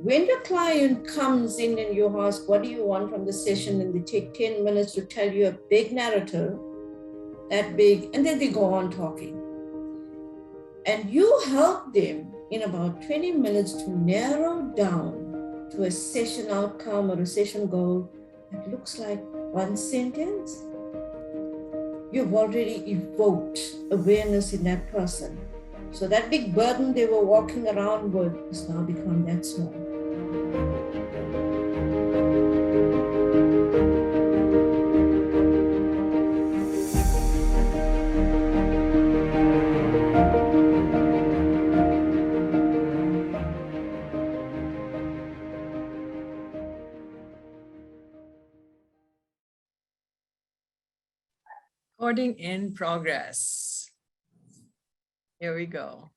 When your client comes in and you ask, what do you want from the session? And they take 10 minutes to tell you a big narrative, that big, and then they go on talking. And you help them in about 20 minutes to narrow down to a session outcome or a session goal that looks like one sentence. You've already evoked awareness in that person. So that big burden they were walking around with has now become that small. Recording in progress. Here we go.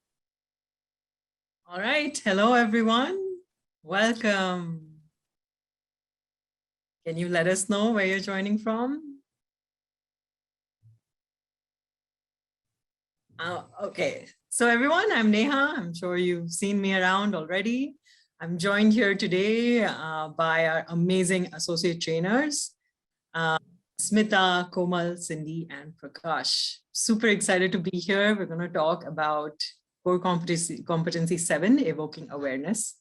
All right. Hello, everyone. Welcome. Can you let us know where you're joining from? Okay. So everyone, I'm Neha. I'm sure you've seen me around already. I'm joined here today by our amazing associate trainers. Smita, Komal, Cindy, and Prakash. Super excited to be here. We're going to talk about core competency 7, evoking awareness.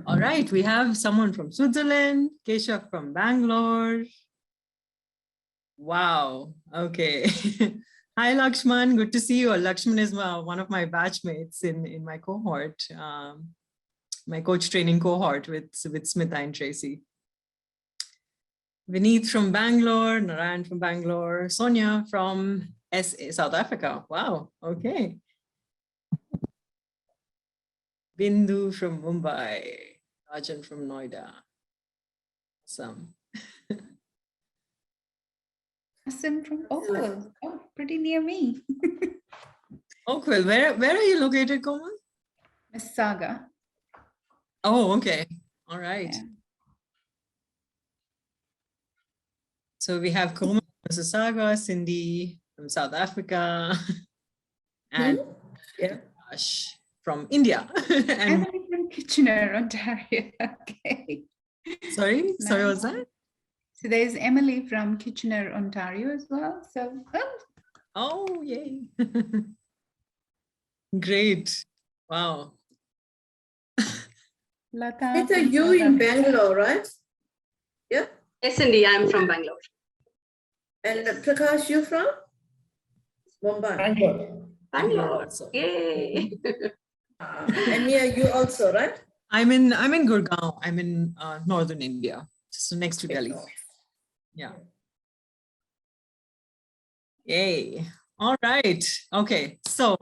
All right, we have someone from Switzerland, Keshav from Bangalore. Wow, okay. Hi, Lakshman, good to see you. Lakshman is one of my batchmates in my cohort, my coach training cohort with Smita and Tracy. Vineet from Bangalore, Narayan from Bangalore, Sonia from SA, South Africa. Wow, okay. Bindu from Mumbai, Rajan from Noida. Awesome. Hassan from Oakville. Oh, pretty near me. Oakville, where are you located, Komal? Mississauga. Oh, okay. All right. Yeah. So we have Komal from Mississauga, Cindy from South Africa, and Ash from India. And I'm from Kitchener, Ontario. Okay. Sorry, sorry, what was that? So there's Emily from Kitchener, Ontario as well. So, oh, yay. Great. Wow. Lata. Peter, you in Bangalore, right? Yeah. Yes, Cindy, I'm from Bangalore. And Prakash, you from? Mumbai. Bangalore. Also. Yay. And Mia, you also, right? I'm in Gurgaon. I'm in northern India, just next to Delhi. Yeah. Yay. All right. Okay. So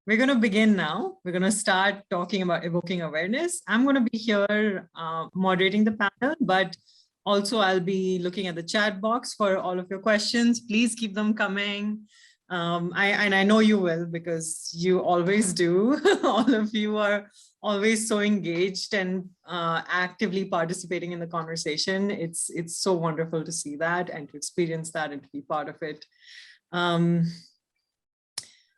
we're going to begin now. We're going to start talking about evoking awareness. I'm going to be here moderating the panel, but also I'll be looking at the chat box for all of your questions. Please keep them coming. I know you will, because you always do. All of you are always so engaged and actively participating in the conversation. It's so wonderful to see that and to experience that and to be part of it.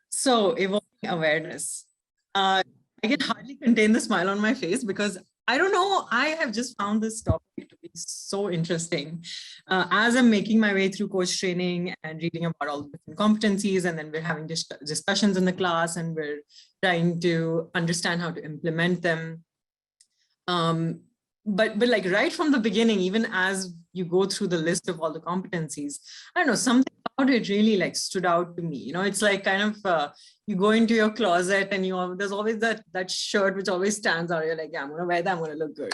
So evoking awareness. I can hardly contain the smile on my face because I don't know, I have just found this topic to be so interesting. As I'm making my way through coach training and reading about all the different competencies, and then we're having discussions in the class and we're trying to understand how to implement them. But like right from the beginning, even as you go through the list of all the competencies, I don't know, something about it really like stood out to me. You know, it's like kind of, you go into your closet and there's always that shirt which always stands out. You're like, yeah, I'm going to wear that, I'm going to look good.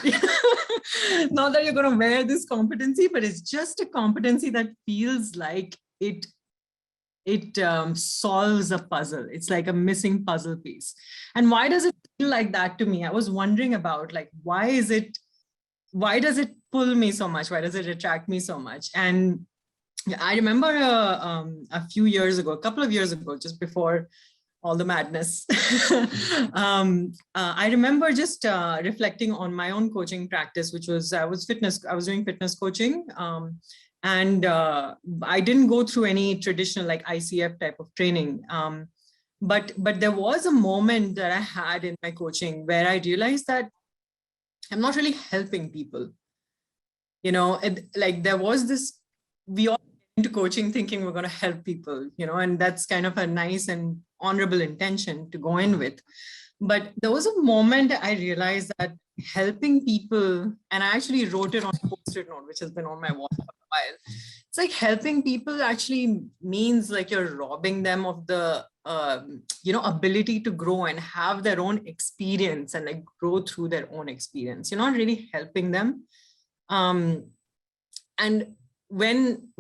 Not that you're going to wear this competency, but it's just a competency that feels like it solves a puzzle. It's like a missing puzzle piece. And why does it feel like that to me? I was wondering about like, why does it pull me so much? Why does it attract me so much? And I remember a few years ago, a couple of years ago, just before all the madness, I remember just reflecting on my own coaching practice, which was, I was doing fitness coaching. And I didn't go through any traditional like ICF type of training. But there was a moment that I had in my coaching where I realized that I'm not really helping people. Like there was this, we all into coaching thinking we're going to help people, and that's kind of a nice and honorable intention to go in with. But there was a moment I realized that helping people, and I actually wrote it on a post-it note, which has been on my wall for a while. It's like helping people actually means like you're robbing them of the, ability to grow and have their own experience and like grow through their own experience. You're not really helping them. And when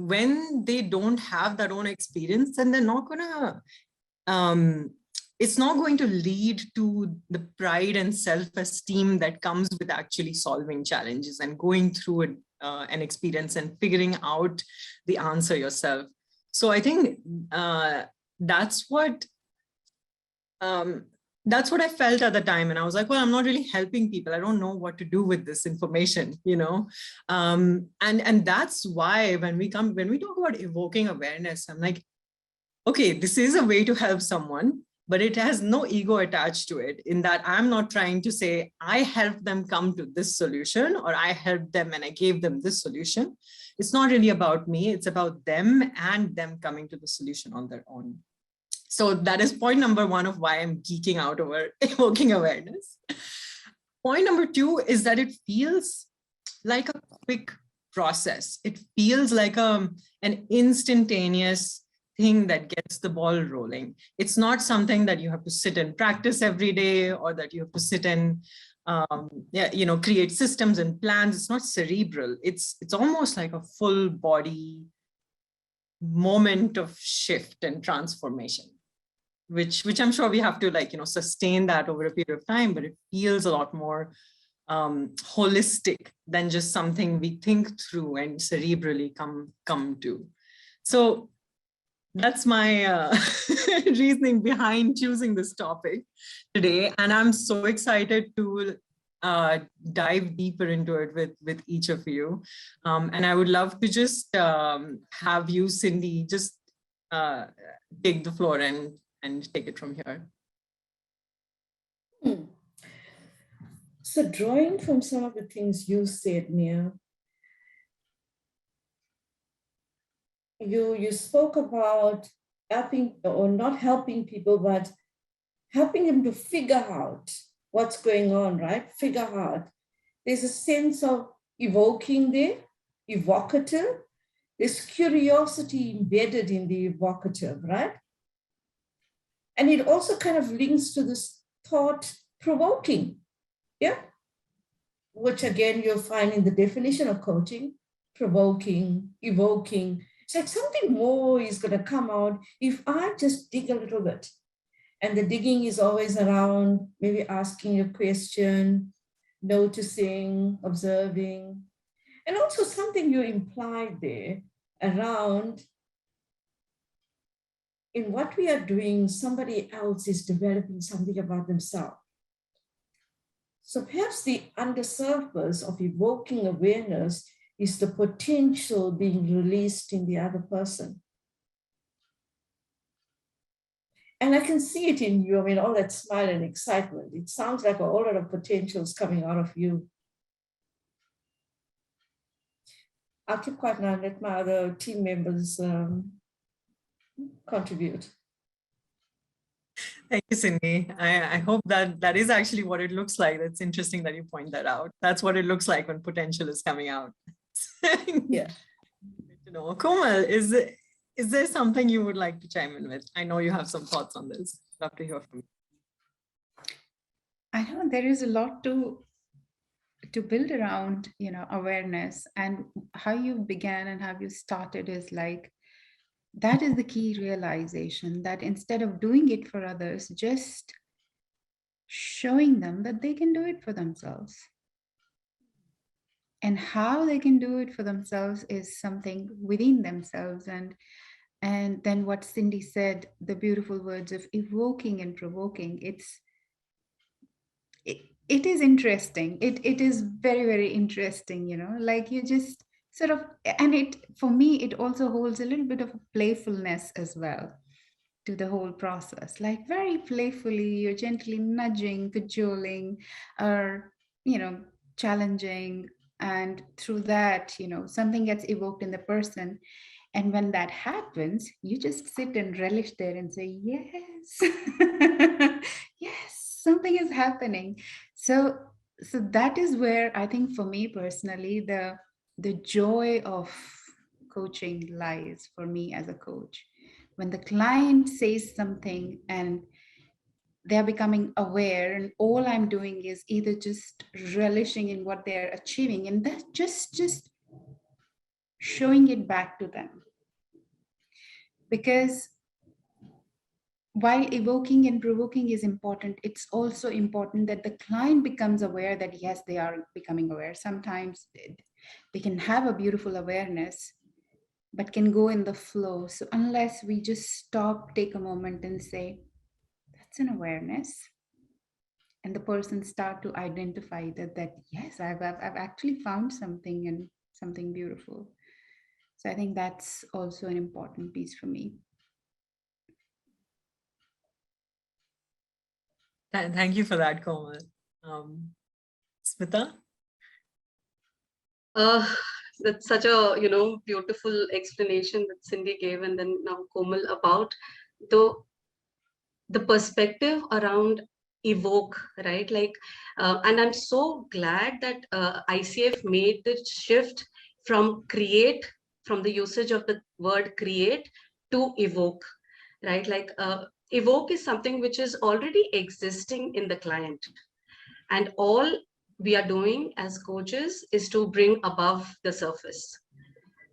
they don't have that own experience, then they're not gonna, it's not going to lead to the pride and self-esteem that comes with actually solving challenges and going through an experience and figuring out the answer yourself. So I think that's what I felt at the time. And I was like, well, I'm not really helping people. I don't know what to do with this information, and that's why when we talk about evoking awareness, I'm like, okay, this is a way to help someone, but it has no ego attached to it, in that I'm not trying to say I helped them come to this solution, or I helped them and I gave them this solution. It's not really about me. It's about them and them coming to the solution on their own. So that is point number one of why I'm geeking out over evoking awareness. Point number two is that it feels like a quick process. It feels like an instantaneous thing that gets the ball rolling. It's not something that you have to sit and practice every day, or that you have to sit and create systems and plans. It's not cerebral. It's almost like a full body moment of shift and transformation, which I'm sure we have to sustain that over a period of time, but it feels a lot more holistic than just something we think through and cerebrally come to. So that's my reasoning behind choosing this topic today. And I'm so excited to dive deeper into it with each of you. And I would love to just have you, Cindy, just take the floor and take it from here. So drawing from some of the things you said, Mia, you spoke about helping, or not helping people, but helping them to figure out what's going on, right? Figure out. There's a sense of evoking there, evocative. There's curiosity embedded in the evocative, right? And it also kind of links to this thought-provoking, yeah? Which again, you'll find in the definition of coaching, provoking, evoking. It's like something more is going to come out if I just dig a little bit. And the digging is always around maybe asking a question, noticing, observing, and also something you implied there around in what we are doing, somebody else is developing something about themselves. So perhaps the undersurface of evoking awareness is the potential being released in the other person. And I can see it in you. I mean, all that smile and excitement. It sounds like a whole lot of potentials coming out of you. I'll keep quiet now and let my other team members contribute. Thank you, Cindy. I hope that is actually what it looks like. That's interesting that you point that out. That's what it looks like when potential is coming out. Yeah. You know, Komal, is there something you would like to chime in with? I know you have some thoughts on this. Love to hear from you. I know there is a lot to build around, awareness, and how you began and how you started is like, that is the key realization, that instead of doing it for others, just showing them that they can do it for themselves. And how they can do it for themselves is something within themselves. And then what Cindy said, the beautiful words of evoking and provoking, it is interesting. It is very, very interesting, like you just sort of, and for me, it also holds a little bit of playfulness as well. to the whole process. Like very playfully, you're gently nudging, cajoling, or, challenging. And through that, something gets evoked in the person. And when that happens, you just sit and relish there and say, yes, yes, something is happening. So that is where I think for me personally, the joy of coaching lies for me as a coach. When the client says something and they're becoming aware, and all I'm doing is either just relishing in what they're achieving, and that just showing it back to them. Because while evoking and provoking is important, it's also important that the client becomes aware that yes, they are becoming aware. Sometimes they can have a beautiful awareness, but can go in the flow. So unless we just stop, take a moment and say, that's an awareness, and the person start to identify that yes, I've actually found something, and something beautiful. So I think that's also an important piece for me. Thank you for that, Komal. Smita? Uh, that's such a beautiful explanation that Cindy gave, and then now Komal, about the perspective around evoke, right? Like, and I'm so glad that ICF made the shift from create, from the usage of the word create, to evoke, right? Like, evoke is something which is already existing in the client, and all we are doing as coaches is to bring above the surface.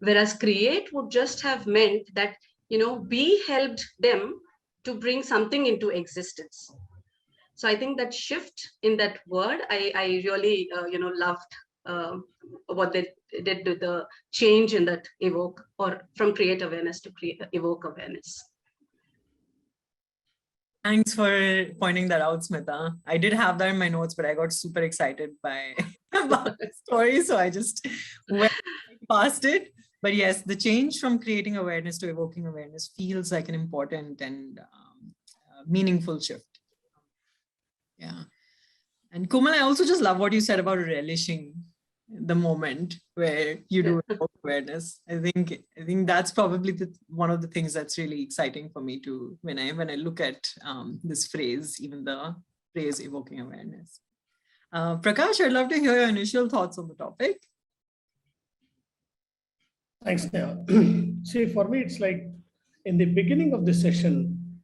Whereas create would just have meant that, we helped them to bring something into existence. So I think that shift in that word, I really, loved what they did to the change in that evoke, or from create awareness to evoke awareness. Thanks for pointing that out, Smita. I did have that in my notes, but I got super excited by about the story, so I just went past it. But yes, the change from creating awareness to evoking awareness feels like an important and meaningful shift. Yeah. And Komal, I also just love what you said about relishing the moment where you do awareness. I think that's probably one of the things that's really exciting for me too, when I look at this phrase, even the phrase evoking awareness. Prakash, I'd love to hear your initial thoughts on the topic. Thanks, Neha. See, for me, it's like in the beginning of the session,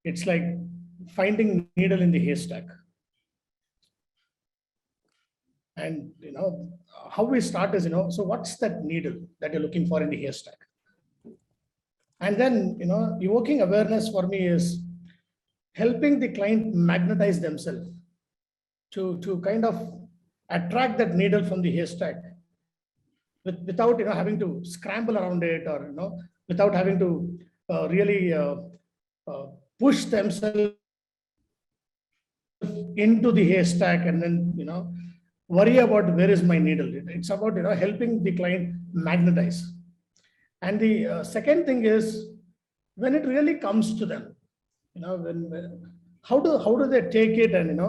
it's like finding needle in the haystack. And, how we start is, so what's that needle that you're looking for in the haystack? And then, evoking awareness for me is helping the client magnetize themselves to kind of attract that needle from the haystack without, having to scramble around it, or, without having to really push themselves into the haystack and then, worry about where is my needle. It's about, helping the client magnetize. And the second thing is, when it really comes to them, how do they take it, and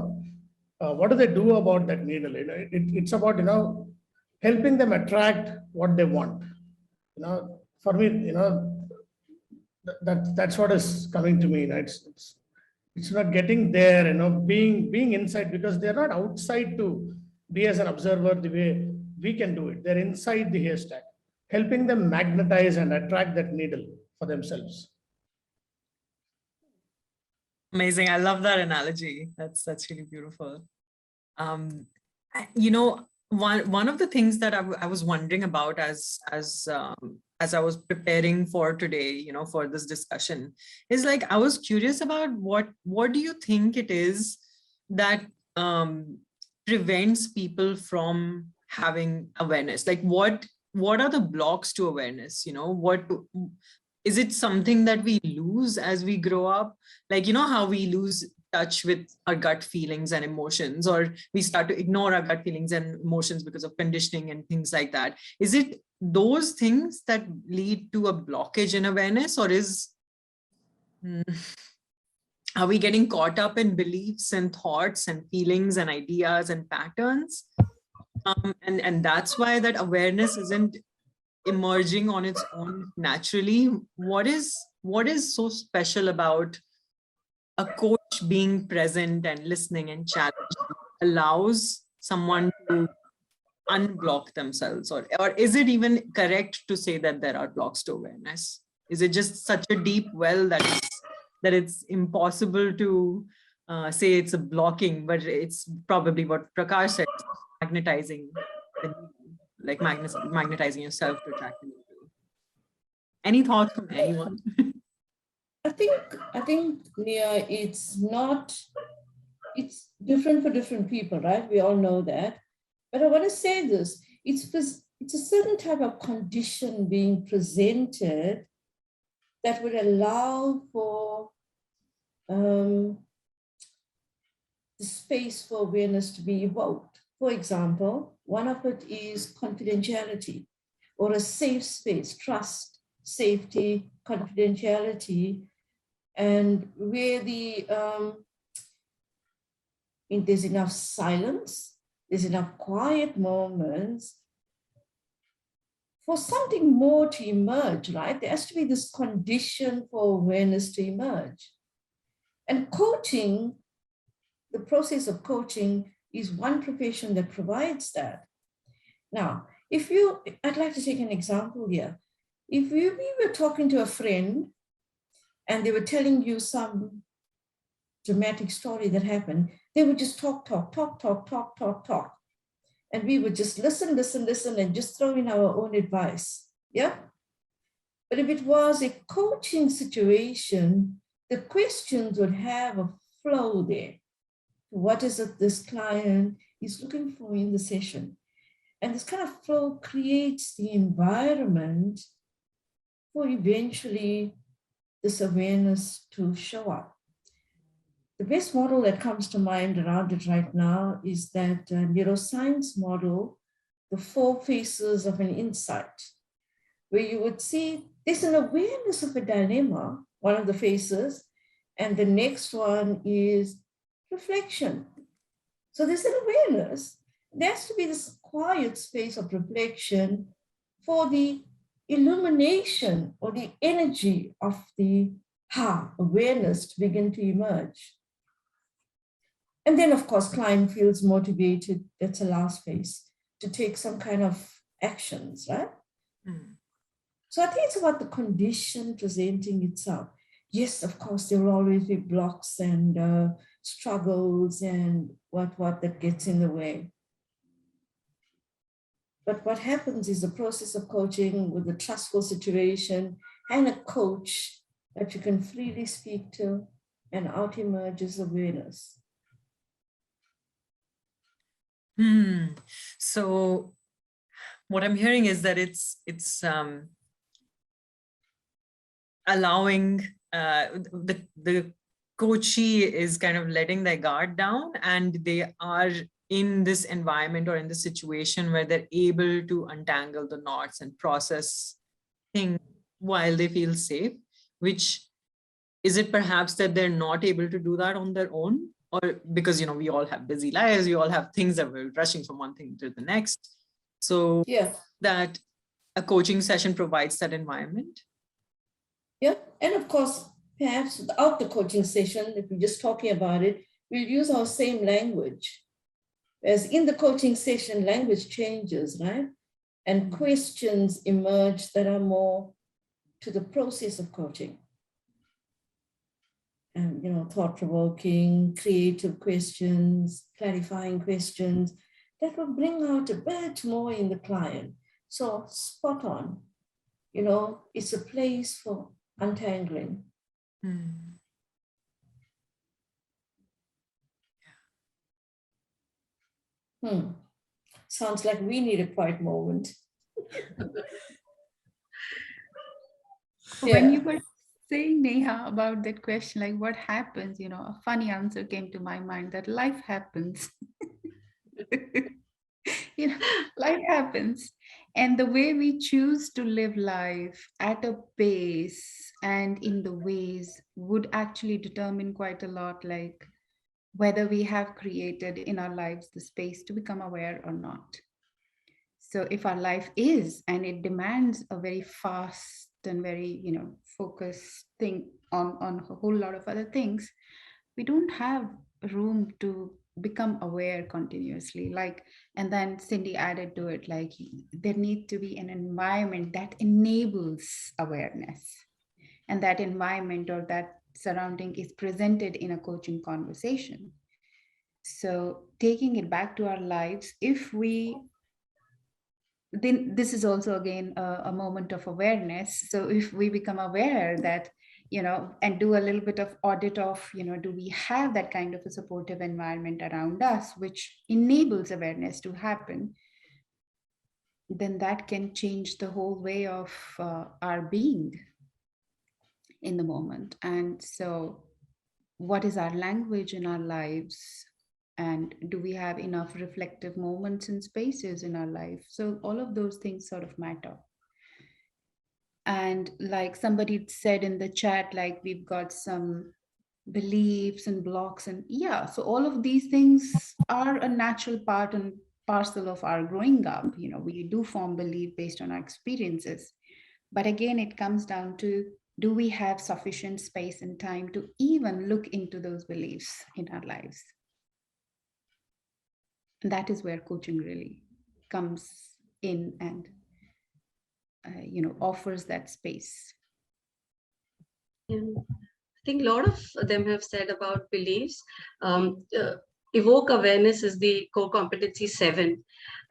what do they do about that needle? It's about helping them attract what they want. For me, that's what is coming to me. It's not getting there, being inside, because they're not outside to be as an observer the way we can do it. They're inside the haystack, helping them magnetize and attract that needle for themselves. Amazing. I love that analogy. That's really beautiful. One of the things that I was wondering about as I was preparing for today, for this discussion, is like, I was curious about what do you think it is that prevents people from having awareness? Like, what are the blocks to awareness? Is it something that we lose as we grow up? Like, how we lose touch with our gut feelings and emotions, or we start to ignore our gut feelings and emotions because of conditioning and things like that. Is it those things that lead to a blockage in awareness, or is Hmm. Are we getting caught up in beliefs and thoughts and feelings and ideas and patterns? And that's why that awareness isn't emerging on its own naturally. What is so special about a coach being present and listening and challenging allows someone to unblock themselves, or is it even correct to say that there are blocks to awareness? Is it just such a deep well that it's impossible to say it's a blocking, but it's probably what Prakash said, magnetizing, like magnetizing yourself to attract the needle. Any thoughts from anyone? I think Nia, it's different for different people, right? We all know that. But I want to say this, it's a certain type of condition being presented that would allow for the space for awareness to be evoked. For example, one of it is confidentiality, or a safe space, trust, safety, confidentiality, and where there's enough silence, there's enough quiet moments for something more to emerge, right? There has to be this condition for awareness to emerge. And coaching, the process of coaching is one profession that provides that. Now, I'd like to take an example here. If we were talking to a friend and they were telling you some dramatic story that happened, they would just talk. And we would just listen, and just throw in our own advice. Yeah. But if it was a coaching situation, the questions would have a flow there. What is it this client is looking for in the session? And this kind of flow creates the environment for eventually this awareness to show up. The best model that comes to mind around it right now is that neuroscience model, the 4 phases of an insight, where you would see there's an awareness of a dilemma, one of the phases, and the next one is reflection. So there's an awareness. There has to be this quiet space of reflection for the illumination or the energy of the awareness to begin to emerge. And then, of course, client feels motivated, that's the last phase, to take some kind of actions, right? Mm. So I think it's about the condition presenting itself. Yes, of course, there will always be blocks and struggles and what that gets in the way. But what happens is the process of coaching with a trustful situation and a coach that you can freely speak to, and out emerges awareness. So what I'm hearing is that it's allowing the coachee is kind of letting their guard down, and they are in this environment or in this situation where they're able to untangle the knots and process things while they feel safe. Which is it perhaps that they're not able to do that on their own? Or because, we all have busy lives, we all have things that we're rushing from one thing to the next. So yeah, that a coaching session provides that environment. Yeah, and of course, perhaps without the coaching session, if we're just talking about it, we'll use our same language. Whereas in the coaching session, language changes, right? And questions emerge that are more to the process of coaching. And, thought-provoking, creative questions, clarifying questions that will bring out a bit more in the client. So spot on. It's a place for untangling. Sounds like we need a quiet moment. When you were saying, Neha, about that question, like what happens, a funny answer came to my mind, that life happens. Life happens. And the way we choose to live life at a pace and in the ways would actually determine quite a lot, like whether we have created in our lives the space to become aware or not. So if our life is, and it demands a very fast and very, focused thing on a whole lot of other things, we don't have room to become aware continuously. Like, and then Cindy added to it, like, there need to be an environment that enables awareness. And that environment or that surrounding is presented in a coaching conversation. So taking it back to our lives, then this is also again a moment of awareness. So if we become aware that, and do a little bit of audit of, do we have that kind of a supportive environment around us, which enables awareness to happen, then that can change the whole way of our being in the moment. And so what is our language in our lives? And do we have enough reflective moments and spaces in our life? So all of those things sort of matter. And like somebody said in the chat, like we've got some beliefs and blocks, and yeah, so all of these things are a natural part and parcel of our growing up. We do form belief based on our experiences. But again, it comes down to, do we have sufficient space and time to even look into those beliefs in our lives? And that is where coaching really comes in and offers that space. Yeah. I think a lot of them have said about beliefs. Evoke awareness is the core competency 7.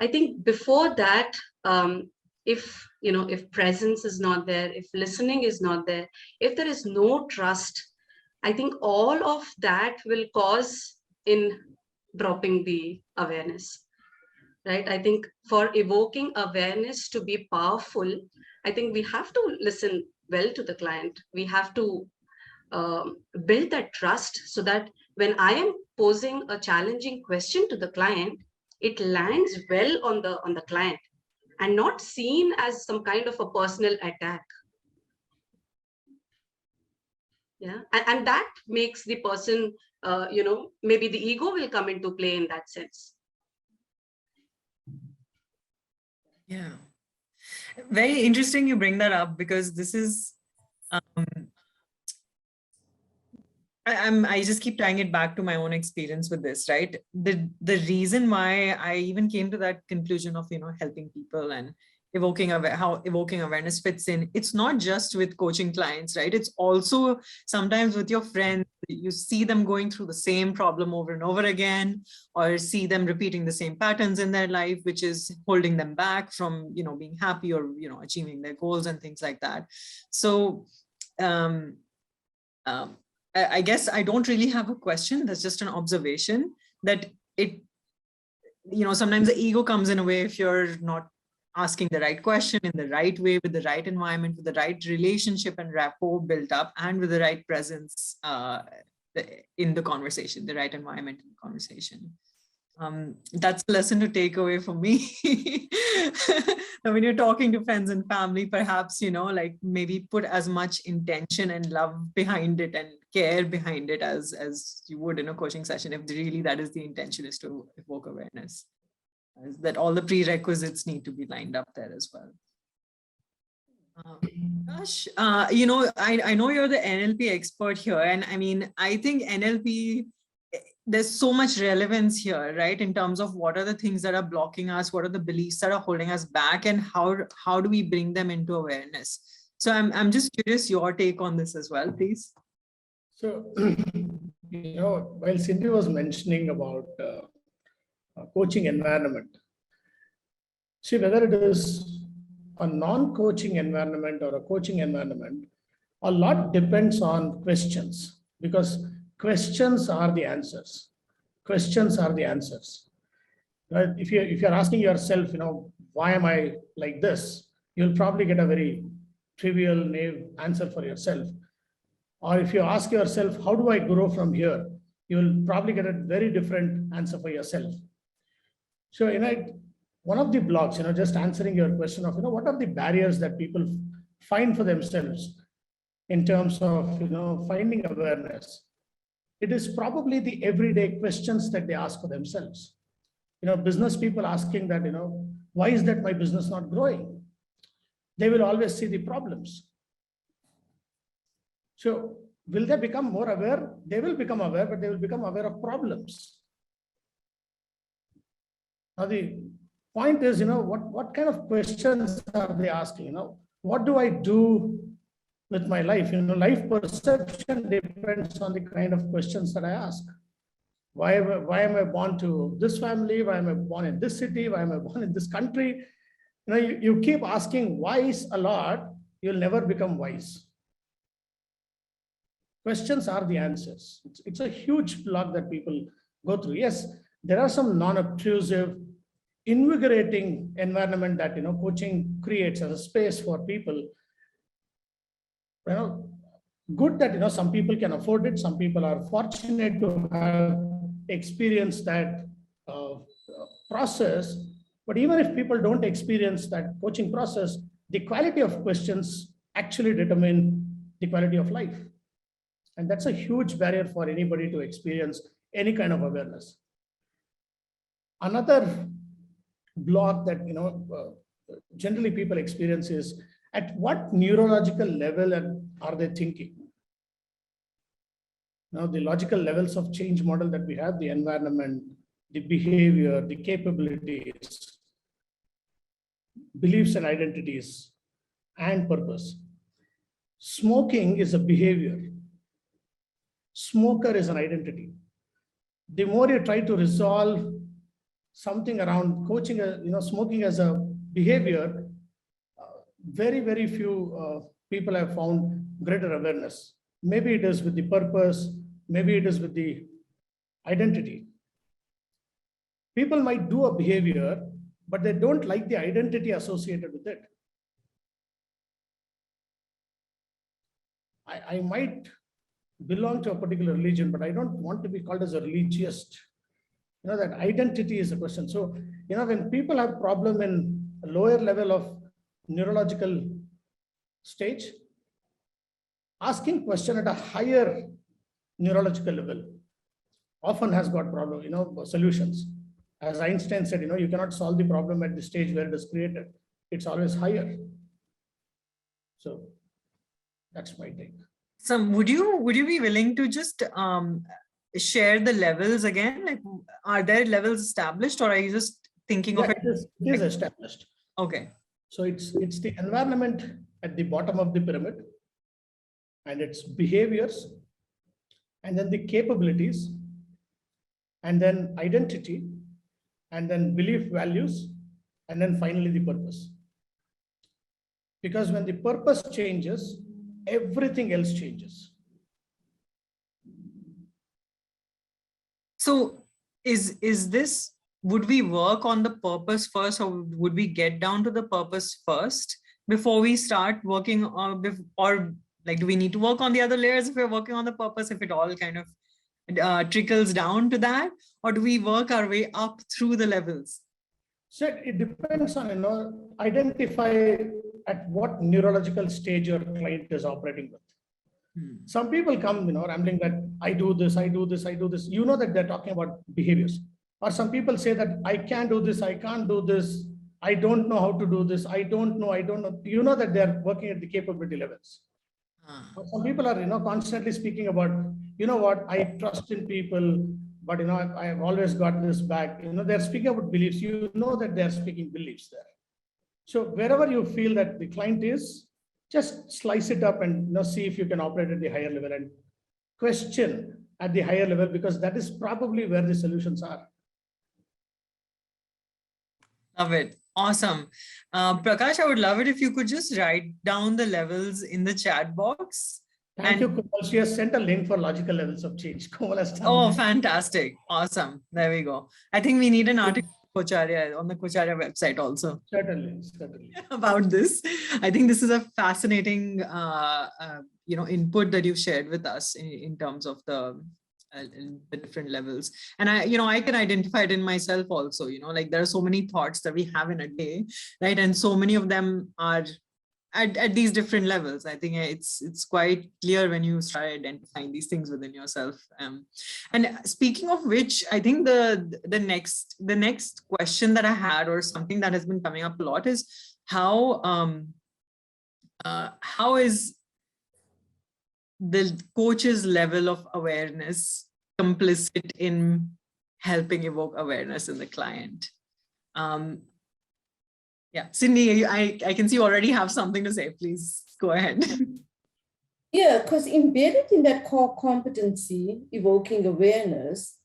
I think before that, if presence is not there, if listening is not there, if there is no trust, I think all of that will cause in dropping the awareness, right? I think for evoking awareness to be powerful, I think we have to listen well to the client. We have to build that trust so that when I am posing a challenging question to the client, it lands well on the client and not seen as some kind of a personal attack. Yeah, and that makes the person, maybe the ego will come into play in that sense. Yeah, very interesting you bring that up, because this is I just keep tying it back to my own experience with this, right? The reason why I even came to that conclusion of, helping people and how evoking awareness fits in. It's not just with coaching clients, right? It's also sometimes with your friends. You see them going through the same problem over and over again, or see them repeating the same patterns in their life, which is holding them back from, being happy or, achieving their goals and things like that. So, I guess I don't really have a question. That's just an observation that sometimes the ego comes in a way if you're not asking the right question in the right way, with the right environment, with the right relationship and rapport built up, and with the right presence in the conversation, the right environment in the conversation. That's a lesson to take away for me. When you're talking to friends and family, perhaps, like maybe put as much intention and love behind it and care behind it as you would in a coaching session, if really that is the intention, is to evoke awareness. That all the prerequisites need to be lined up there as well. Gosh, I know you're the NLP expert here, and I mean, I think NLP, there's so much relevance here, right? In terms of what are the things that are blocking us, what are the beliefs that are holding us back, and how do we bring them into awareness? So I'm just curious your take on this as well, please. So, while Cindy was mentioning about coaching environment, see, whether it is a non-coaching environment or a coaching environment, a lot depends on questions, because questions are the answers. Questions are the answers. Right? If you're asking yourself, why am I like this? You'll probably get a very trivial, naive answer for yourself. Or if you ask yourself, how do I grow from here? You'll probably get a very different answer for yourself. So, one of the blocks, just answering your question of, what are the barriers that people find for themselves in terms of, finding awareness? It is probably the everyday questions that they ask for themselves. Business people asking that, why is that my business not growing? They will always see the problems. So will they become more aware? They will become aware, but they will become aware of problems. Now the point is, what kind of questions are they asking? What do I do with my life? Life perception depends on the kind of questions that I ask. Why am I born to this family? Why am I born in this city? Why am I born in this country? You keep asking whys a lot, you'll never become wise. Questions are the answers. It's a huge block that people go through. Yes, there are some non-obtrusive, invigorating environment that coaching creates as a space for people. Good that some people can afford it. Some people are fortunate to have experienced that process. But even if people don't experience that coaching process, the quality of questions actually determine the quality of life. And that's a huge barrier for anybody to experience any kind of awareness. Another block that generally people experience is, at what neurological level are they thinking? Now, the logical levels of change model that we have, the environment, the behavior, the capabilities, beliefs and identities, and purpose. Smoking is a behavior. Smoker is an identity. The more you try to resolve something around coaching, smoking as a behavior, very, very few people have found greater awareness. Maybe it is with the purpose, maybe it is with the identity. People might do a behavior, but they don't like the identity associated with it. I might belong to a particular religion, but I don't want to be called as a religious. That identity is a question. So, when people have problem in a lower level of neurological stage, asking question at a higher neurological level often has got problem, solutions. As Einstein said, you cannot solve the problem at the stage where it is created. It's always higher. So that's my take. So would you be willing to just share the levels again? Like, are there levels established, or are you just thinking of it? It is established. Okay. So it's the environment at the bottom of the pyramid, and its behaviors, and then the capabilities, and then identity, and then belief values, and then finally the purpose. Because when the purpose changes, everything else changes. So is this, would we work on the purpose first, or would we get down to the purpose first before we start working on, or like, do we need to work on the other layers if we're working on the purpose, if it all kind of trickles down to that, or do we work our way up through the levels? So it depends on, identify at what neurological stage your client is operating with. Some people come, rambling that I do this, I do this, I do this. That they're talking about behaviors. Or some people say that I can't do this, I can't do this, I don't know how to do this, I don't know. That they're working at the capability levels. Some people are, constantly speaking about, I trust in people, but, I've always got this back. They're speaking about beliefs. That they're speaking beliefs there. So wherever you feel that the client is, just slice it up and see if you can operate at the higher level and question at the higher level, because that is probably where the solutions are. Love it. Awesome. Prakash, I would love it if you could just write down the levels in the chat box. Thank you, Komal. She has sent a link for logical levels of change. Komal has done. Oh, fantastic. Awesome. There we go. I think we need an article on the Coacharya website also. Certainly. About this. I think this is a fascinating input that you've shared with us in terms of the the different levels. And I can identify it in myself also, like there are so many thoughts that we have in a day, right? And so many of them are at these different levels. I think it's quite clear when you start identifying these things within yourself. And speaking of which, I think the next question that I had, or something that has been coming up a lot, is how is the coach's level of awareness complicit in helping evoke awareness in the client? Yeah, Cindy, I can see you already have something to say. Please go ahead. Yeah, because embedded in that core competency, evoking awareness,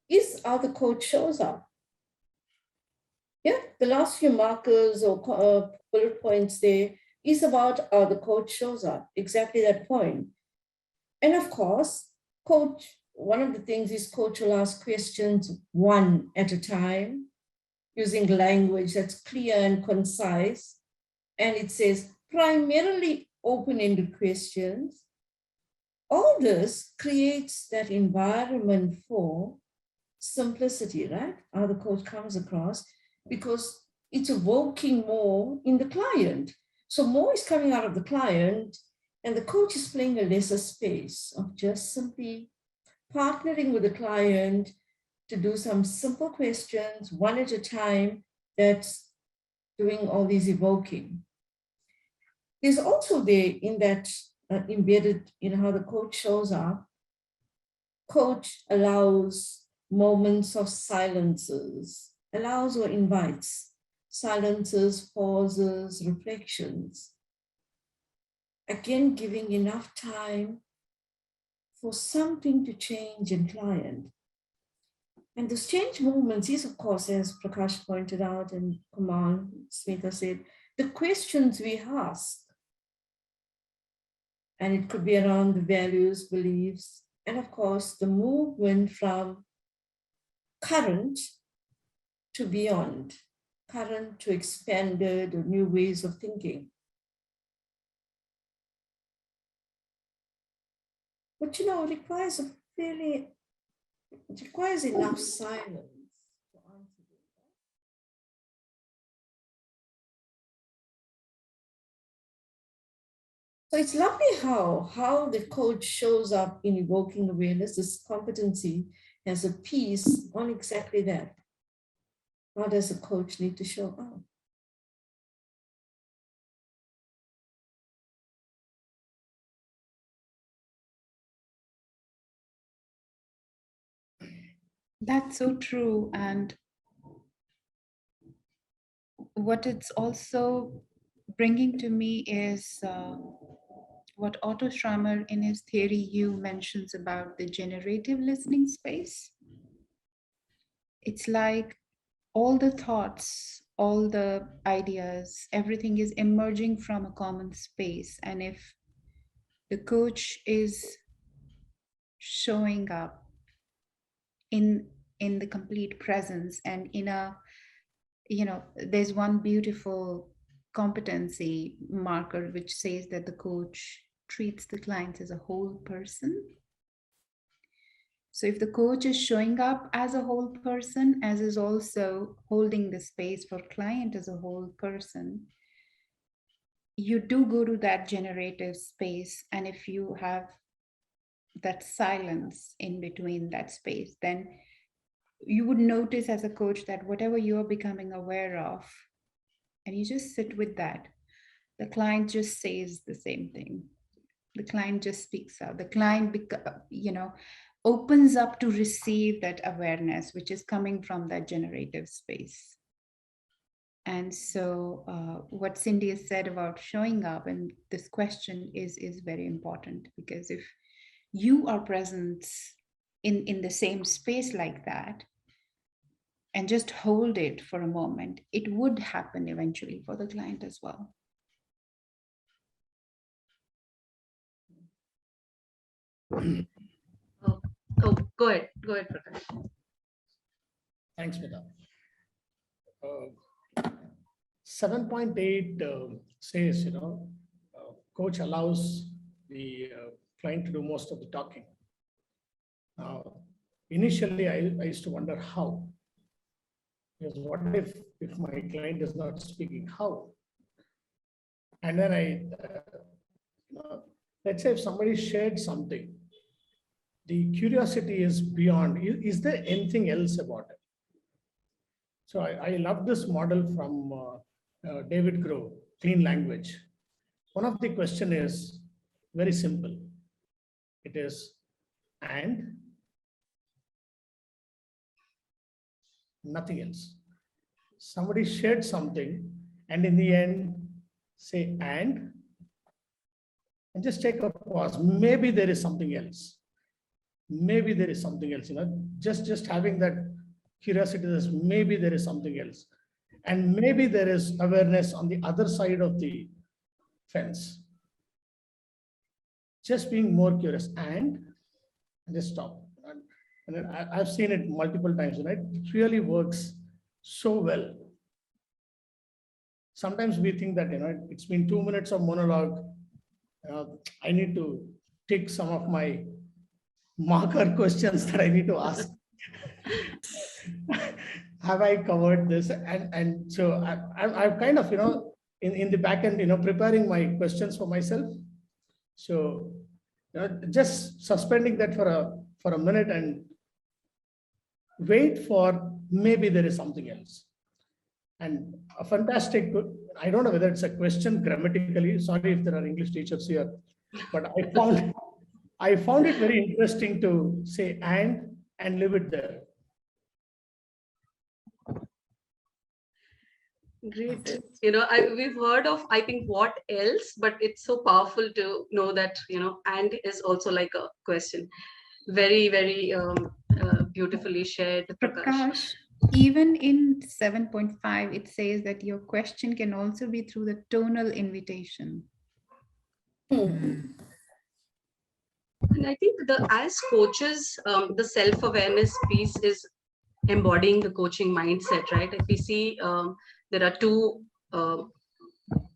is how the coach shows up. Yeah, the last few markers or bullet points there is about how the coach shows up, exactly that point. And of course, one of the things is coach will ask questions one at a time, using language that's clear and concise. And it says primarily open-ended questions. All this creates that environment for simplicity, right? How the coach comes across, because it's evoking more in the client. So more is coming out of the client, and the coach is playing a lesser space of just simply partnering with the client to do some simple questions, one at a time, that's doing all these evoking. There's also there in that embedded in how the coach shows up, coach allows moments of silences, allows or invites silences, pauses, reflections. Again, giving enough time for something to change in client. And those change movements is, of course, as Prakash pointed out and Kamal Smita said, the questions we ask. And it could be around the values, beliefs, and of course, the movement from current to beyond, current to expanded or new ways of thinking. But it requires it requires enough silence to answer it. So it's lovely how the coach shows up in evoking awareness. This competency has a piece on exactly that. How does a coach need to show up? That's so true. And what it's also bringing to me is what Otto Schrammer in his theory U mentions about the generative listening space. It's like all the thoughts, all the ideas, everything is emerging from a common space. And if the coach is showing up in the complete presence and in a, there's one beautiful competency marker which says that the coach treats the client as a whole person. So if the coach is showing up as a whole person, as is also holding the space for client as a whole person, you do go to that generative space. And if you have that silence in between that space, then you would notice as a coach that whatever you're becoming aware of, and you just sit with that, the client just says the same thing. The client just speaks out. The client, opens up to receive that awareness, which is coming from that generative space. And so what Cindy has said about showing up and this question is very important, because if you are present in the same space like that and just hold it for a moment, it would happen eventually for the client as well. Oh, go ahead, Prakash. Thanks, Smita. 7.8 says, coach allows the client to do most of the talking. Now, initially I used to wonder how. Because what if my client is not speaking, how? And then let's say if somebody shared something, the curiosity is beyond, is there anything else about it? So I love this model from David Grove, clean language. One of the question is very simple. It is, and nothing else. Somebody shared something, and in the end, say and just take a pause. Maybe there is something else. Maybe there is something else. Just having that curiosity is maybe there is something else, and maybe there is awareness on the other side of the fence. Just being more curious and just stop. And then I've seen it multiple times, right? It really works so well. Sometimes we think that, it's been 2 minutes of monologue. I need to tick some of my marker questions that I need to ask. Have I covered this? And so I've kind of, in the back end, preparing my questions for myself. So, just suspending that for a minute and wait for maybe there is something else. And a fantastic, I don't know whether it's a question grammatically. Sorry if there are English teachers here, but I found it very interesting to say and leave it there. Great. We've heard of, I think, what else, but it's so powerful to know that, and is also like a question. Very, very beautifully shared, Prakash. Prakash, even in 7.5, it says that your question can also be through the tonal invitation. And I think as coaches, the self-awareness piece is embodying the coaching mindset, right? If we see there are two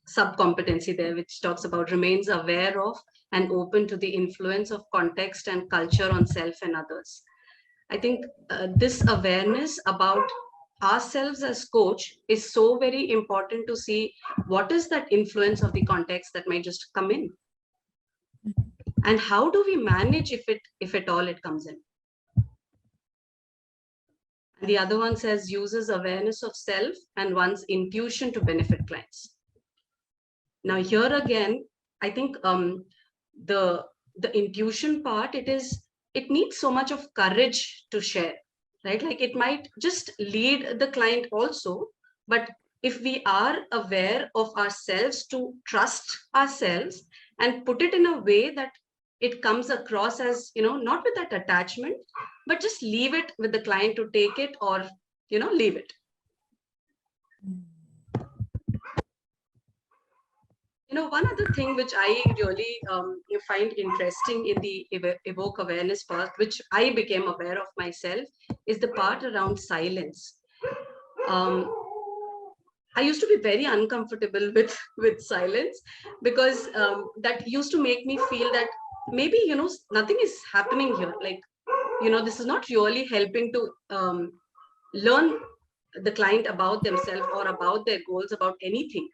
sub-competency there, which talks about remains aware of and open to the influence of context and culture on self and others. I think this awareness about ourselves as coach is so very important to see what is that influence of the context that might just come in. And how do we manage if at all it comes in? And the other one says uses awareness of self and one's intuition to benefit clients. Now here again, I think the intuition part, it needs so much of courage to share, right? Like it might just lead the client also, but if we are aware of ourselves to trust ourselves and put it in a way that it comes across as, not with that attachment, but just leave it with the client to take it or, leave it. One other thing which I really find interesting in the evoke awareness part, which I became aware of myself, is the part around silence. I used to be very uncomfortable with silence because that used to make me feel that maybe, nothing is happening here. Like, this is not really helping to learn the client about themselves or about their goals, about anything.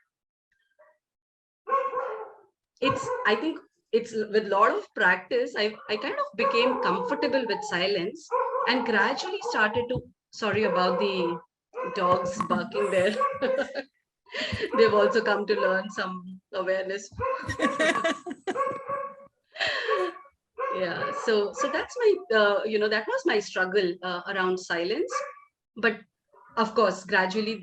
I think it's with a lot of practice, I kind of became comfortable with silence and gradually started to, sorry about the dogs barking there. They've also come to learn some awareness. Yeah, so that's my, that was my struggle around silence. But of course, gradually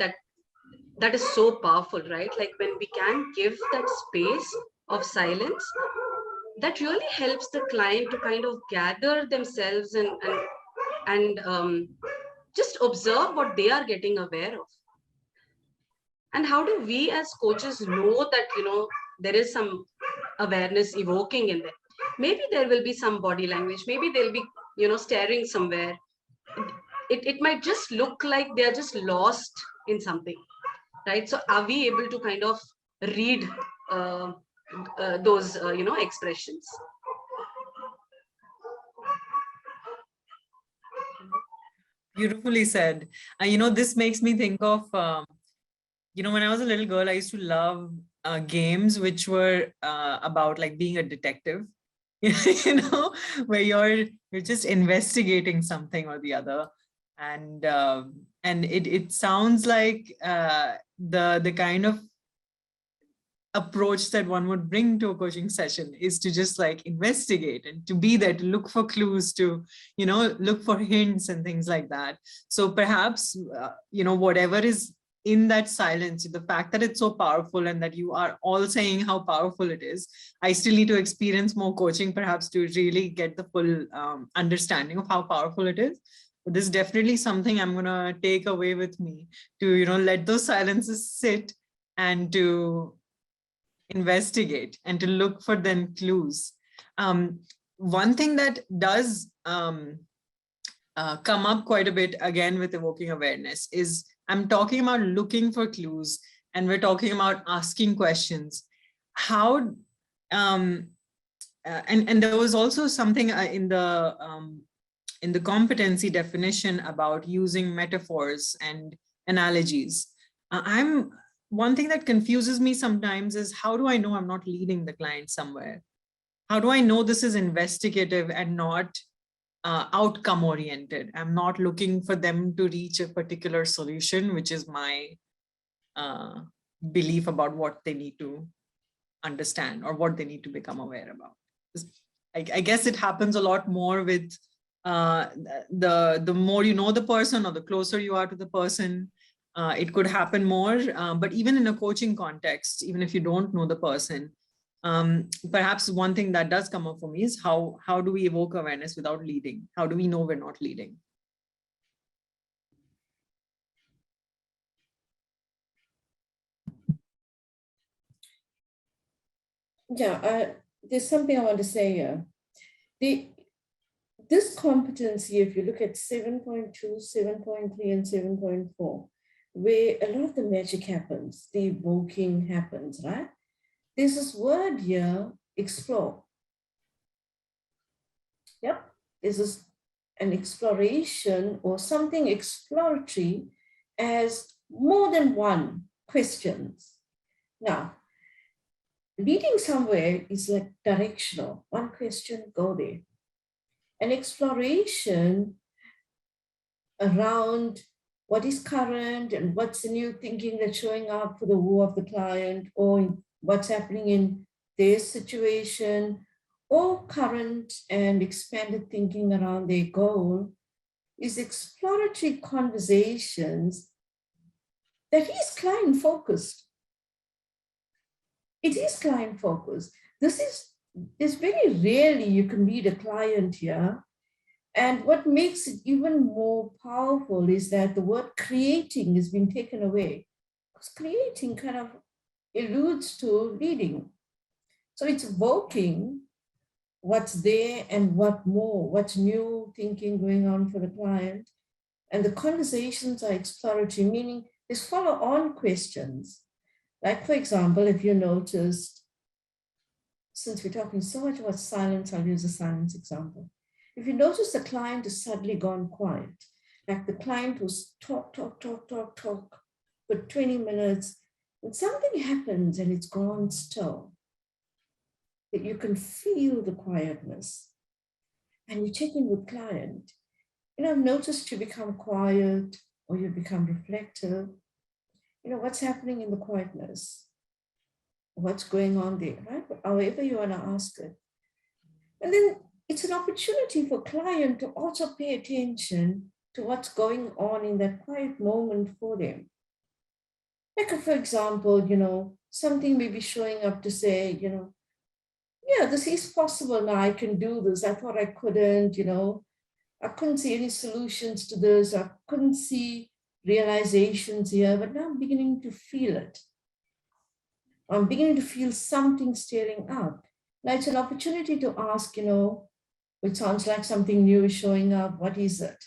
that is so powerful, right? Like when we can give that space of silence, that really helps the client to kind of gather themselves and just observe what they are getting aware of. And how do we as coaches know that, there is some awareness evoking in there? Maybe there will be some body language, maybe they'll be, staring somewhere. It might just look like they're just lost in something, right? So are we able to kind of read those, expressions? Beautifully said. This makes me think of, when I was a little girl, I used to love games which were about like being a detective, where you're just investigating something or the other. And it sounds like the kind of approach that one would bring to a coaching session is to just like investigate and to be there, to look for clues, to look for hints and things like that. So perhaps whatever is in that silence, the fact that it's so powerful and that you are all saying how powerful it is, I still need to experience more coaching perhaps to really get the full understanding of how powerful it is. But this is definitely something I'm going to take away with me, to let those silences sit and to investigate and to look for then clues. One thing that does come up quite a bit again with evoking awareness is I'm talking about looking for clues, and we're talking about asking questions. How and there was also something in the competency definition about using metaphors and analogies. One thing that confuses me sometimes is, how do I know I'm not leading the client somewhere? How do I know this is investigative and not outcome oriented? I'm not looking for them to reach a particular solution, which is my belief about what they need to understand or what they need to become aware about. I guess it happens a lot more with the more you know the person, or the closer you are to the person. It could happen more, but even in a coaching context, even if you don't know the person, perhaps one thing that does come up for me is how do we evoke awareness without leading? How do we know we're not leading? Yeah, there's something I want to say here. This competency, if you look at 7.2, 7.3, and 7.4, where a lot of the magic happens, the evoking happens, right? There's this word here, explore. Yep, there's an exploration or something exploratory as more than one questions. Now, leading somewhere is like directional. One question, go there. An exploration around what is current and what's the new thinking that's showing up for the who of the client, or what's happening in their situation, or current and expanded thinking around their goal, is exploratory conversations that is client focused. It is client focused. It's very rarely you can meet a client here. And what makes it even more powerful is that the word creating has been taken away, because creating kind of alludes to leading. So it's evoking what's there and what more, what's new thinking going on for the client. And the conversations are exploratory, meaning there's follow-on questions. Like, for example, if you noticed, since we're talking so much about silence, I'll use a silence example. If you notice the client has suddenly gone quiet, like the client was talk for 20 minutes, and something happens and it's gone still, that you can feel the quietness, and you check in with client. I've noticed you become quiet or you become reflective. What's happening in the quietness? What's going on there, right? However you want to ask it. And then it's an opportunity for client to also pay attention to what's going on in that quiet moment for them. Like, for example, something may be showing up to say, yeah, this is possible now, I can do this. I thought I couldn't, I couldn't see any solutions to this. I couldn't see realizations here, but now I'm beginning to feel it. I'm beginning to feel something stirring up. Now it's an opportunity to ask, it sounds like something new is showing up. What is it?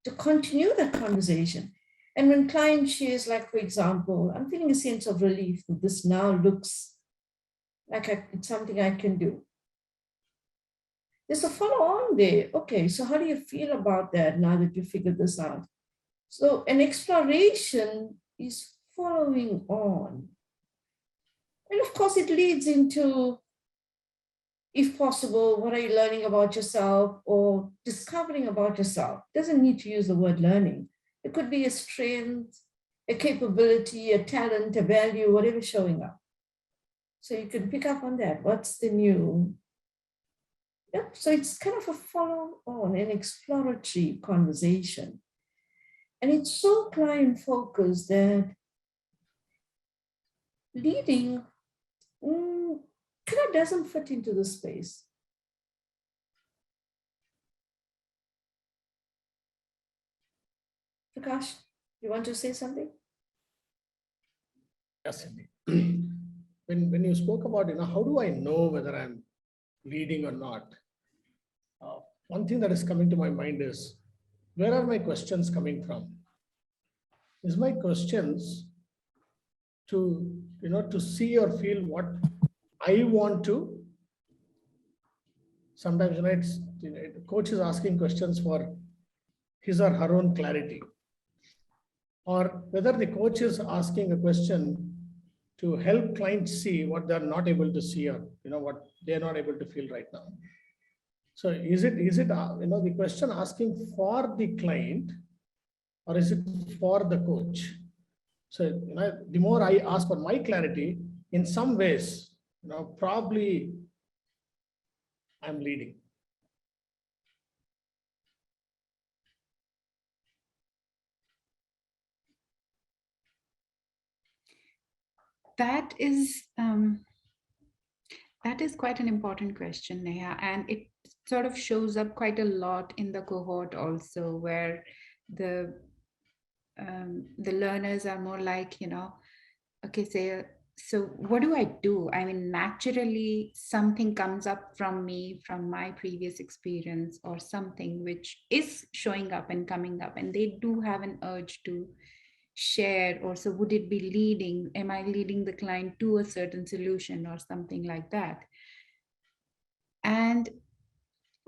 To continue that conversation. And when client shares, like, for example, I'm feeling a sense of relief that this now looks like it's something I can do. There's a follow on there. Okay, so how do you feel about that now that you figured this out? So an exploration is following on. And of course, it leads into, if possible, what are you learning about yourself or discovering about yourself? Doesn't need to use the word learning. It could be a strength, a capability, a talent, a value, whatever showing up. So you can pick up on that. What's the new? Yep. So it's kind of a follow on, an exploratory conversation. And it's so client focused that leading kind of doesn't fit into the space. Prakash, you want to say something? Yes, indeed. When you spoke about, how do I know whether I'm leading or not? One thing that is coming to my mind is, where are my questions coming from? Is my questions to, to see or feel what I want to? Sometimes, the coach is asking questions for his or her own clarity, or whether the coach is asking a question to help clients see what they're not able to see, or what they're not able to feel right now. So is it the question asking for the client, or is it for the coach? So the more I ask for my clarity, in some ways, probably I'm leading. That is quite an important question, Neha, and it sort of shows up quite a lot in the cohort also, where the learners are more like, okay, say, so what do I do? I mean, naturally, something comes up from me, from my previous experience, or something which is showing up and coming up, and they do have an urge to share. Or so would it be leading? Am I leading the client to a certain solution or something like that? And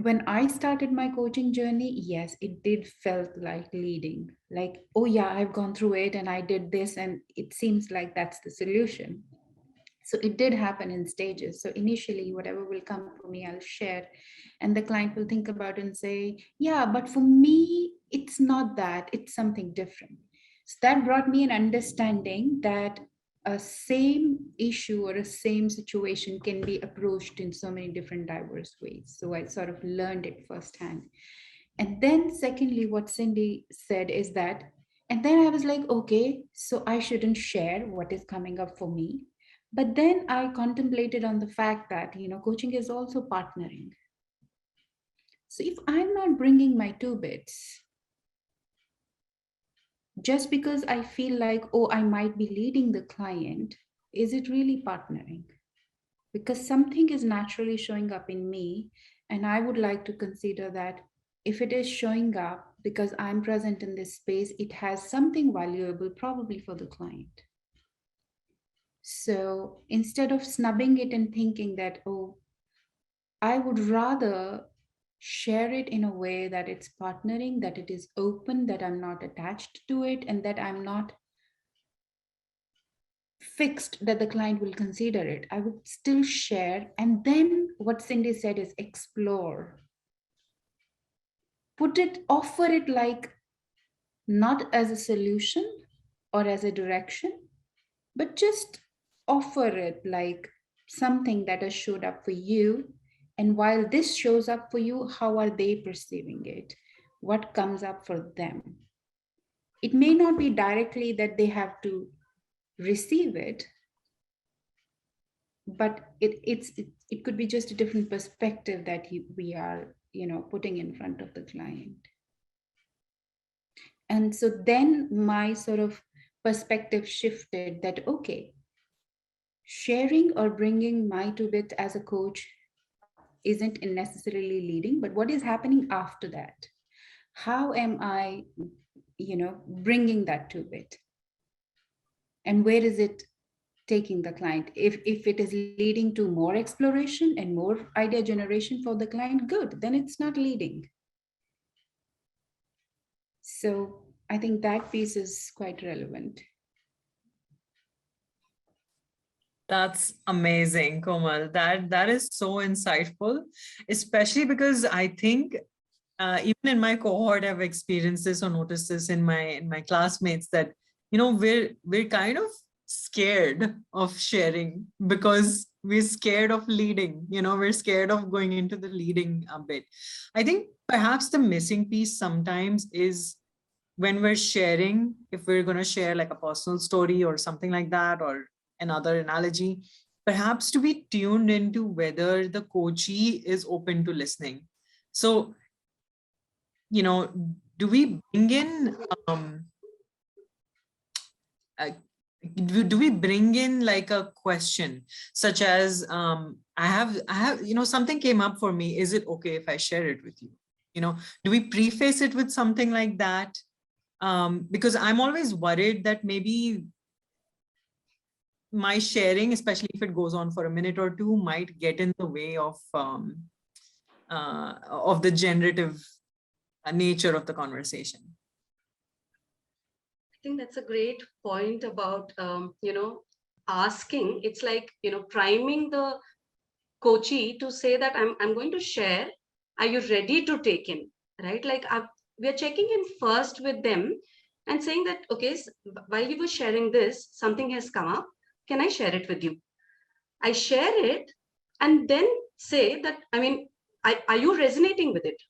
when I started my coaching journey, yes, it did felt like leading, like, oh yeah, I've gone through it and I did this and it seems like that's the solution. So it did happen in stages. So initially, whatever will come for me, I'll share, and the client will think about it and say, yeah, but for me, it's not that, it's something different. So that brought me an understanding that a same issue or a same situation can be approached in so many different diverse ways. So I sort of learned it firsthand. And then secondly, what Cindy said is that, and then I was like, okay, so I shouldn't share what is coming up for me. But then I contemplated on the fact that, coaching is also partnering. So if I'm not bringing my two bits, just because I feel like, oh, I might be leading the client, is it really partnering? Because something is naturally showing up in me, and I would like to consider that if it is showing up because I'm present in this space, it has something valuable probably for the client. So instead of snubbing it and thinking that, oh, I would rather share it in a way that it's partnering, that it is open, that I'm not attached to it, and that I'm not fixed that the client will consider it. I would still share. And then what Cindy said is explore. Offer it like not as a solution or as a direction, but just offer it like something that has showed up for you. And while this shows up for you, how are they perceiving it? What comes up for them? It may not be directly that they have to receive it, but it could be just a different perspective that we are putting in front of the client. And so then my sort of perspective shifted that, okay, sharing or bringing my two bit as a coach isn't necessarily leading, but what is happening after that? How am I bringing that two bit, and where is it taking the client. If it is leading to more exploration and more idea generation for the client, good, then it's not leading. So I think that piece is quite relevant. That's amazing, Komal. That is so insightful, especially because I think even in my cohort, I've experienced this or noticed this in my classmates that, you know, we're kind of scared of sharing because we're scared of leading. You know, we're scared of going into the leading a bit. I think perhaps the missing piece sometimes is when we're sharing, if we're going to share like a personal story or something like that, or another analogy, perhaps to be tuned into whether the coachee is open to listening. So, you know, do we bring in uh, do we bring in like a question such as I have, you know, something came up for me, is it okay if I share it with you? You know, do we preface it with something like that? Because I'm always worried that maybe my sharing, especially if it goes on for a minute or two, might get in the way of the generative nature of the conversation. I think that's a great point about, asking. It's like, priming the coachee to say that I'm going to share. Are you ready to take in? Right? Like we're checking in first with them and saying that, okay, while you were sharing this, something has come up. Can I share it with you? I share it and then say that, are you resonating with it?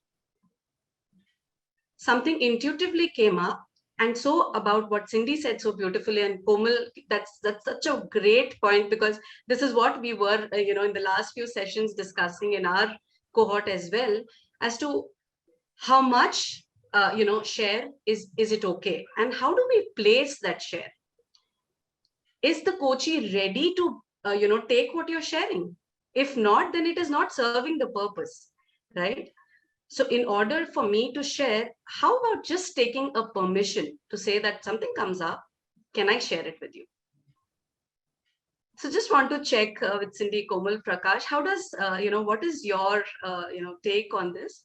Something intuitively came up. And so about what Cindy said so beautifully, and Komal, that's such a great point, because this is what we were, in the last few sessions discussing in our cohort as well, as to how much, share is it okay? And how do we place that share? Is the coachee ready to, take what you're sharing? If not, then it is not serving the purpose, right? So in order for me to share, how about just taking a permission to say that something comes up, can I share it with you? So just want to check with Cindy, Komal, Prakash, how does, what is your, take on this?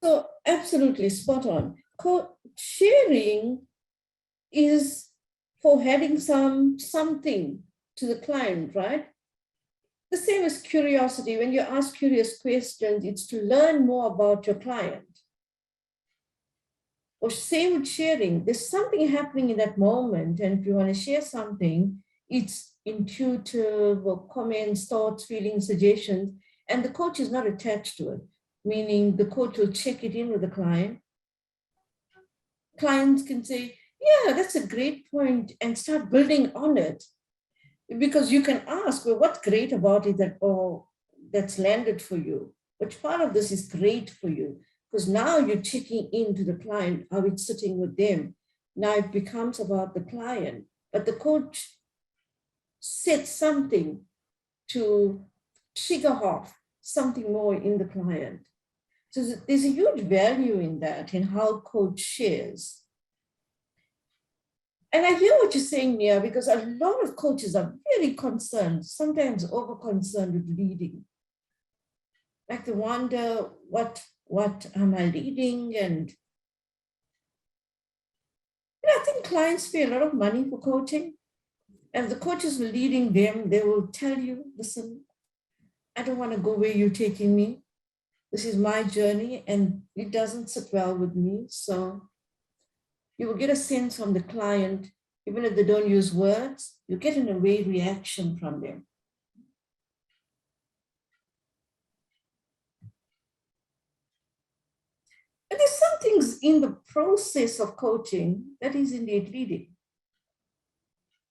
So absolutely spot on. Sharing is for adding something to the client, right? The same as curiosity. When you ask curious questions, it's to learn more about your client. Or same with sharing. There's something happening in that moment, and if you want to share something, it's intuitive or comments, thoughts, feelings, suggestions, and the coach is not attached to it, meaning the coach will check it in with the client. Clients can say, yeah, that's a great point, and start building on it. Because you can ask, well, what's great about it that's landed for you? Which part of this is great for you? Because now you're checking into the client, how it's sitting with them. Now it becomes about the client, but the coach said something to trigger off something more in the client. So there's a huge value in that, in how coach shares. And I hear what you're saying, Nia, because a lot of coaches are very concerned, sometimes over concerned with leading. Like they wonder, what am I leading? And I think clients pay a lot of money for coaching. And the coaches are leading them, they will tell you, listen, I don't want to go where you're taking me. This is my journey and it doesn't sit well with me. So you will get a sense from the client, even if they don't use words, you get an away reaction from them. And there's some things in the process of coaching that is indeed leading.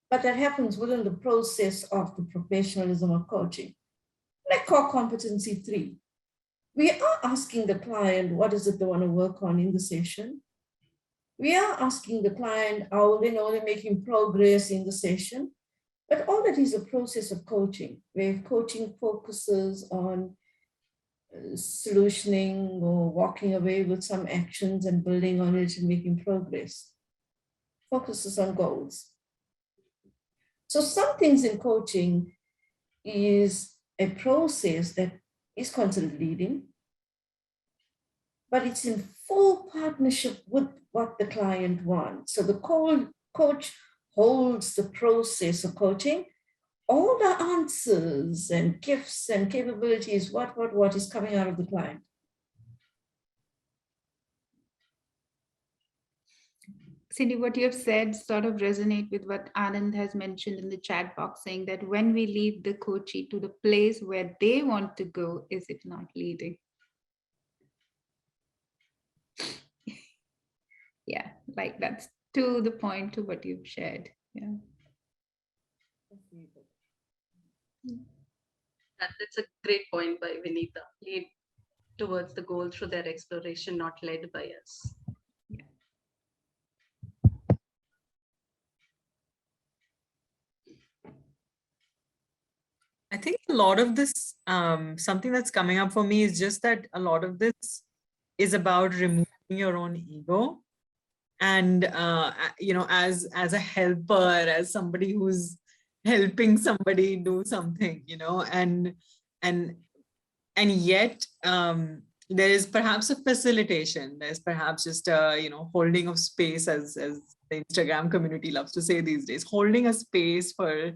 But that happens within the process of the professionalism of coaching. Like core competency 3. We are asking the client, what is it they want to work on in the session? We are asking the client how they know they're making progress in the session. But all that is a process of coaching, where coaching focuses on solutioning or walking away with some actions and building on it and making progress. Focuses on goals. So some things in coaching is a process that is considered leading, but it's in full partnership with what the client wants. So the coach holds the process of coaching. All the answers and gifts and capabilities, what is coming out of the client. Cindy, what you have said sort of resonate with what Anand has mentioned in the chat box, saying that when we lead the coachee to the place where they want to go, is it not leading? Yeah, like that's to the point to what you've shared. Yeah. That's a great point by Vinita. Lead towards the goal through their exploration, not led by us. I think a lot of this, something that's coming up for me is just that a lot of this is about removing your own ego. And, as a helper, as somebody who's helping somebody do something, and yet there is perhaps a facilitation. There's perhaps just a, holding of space, as the Instagram community loves to say these days, holding a space for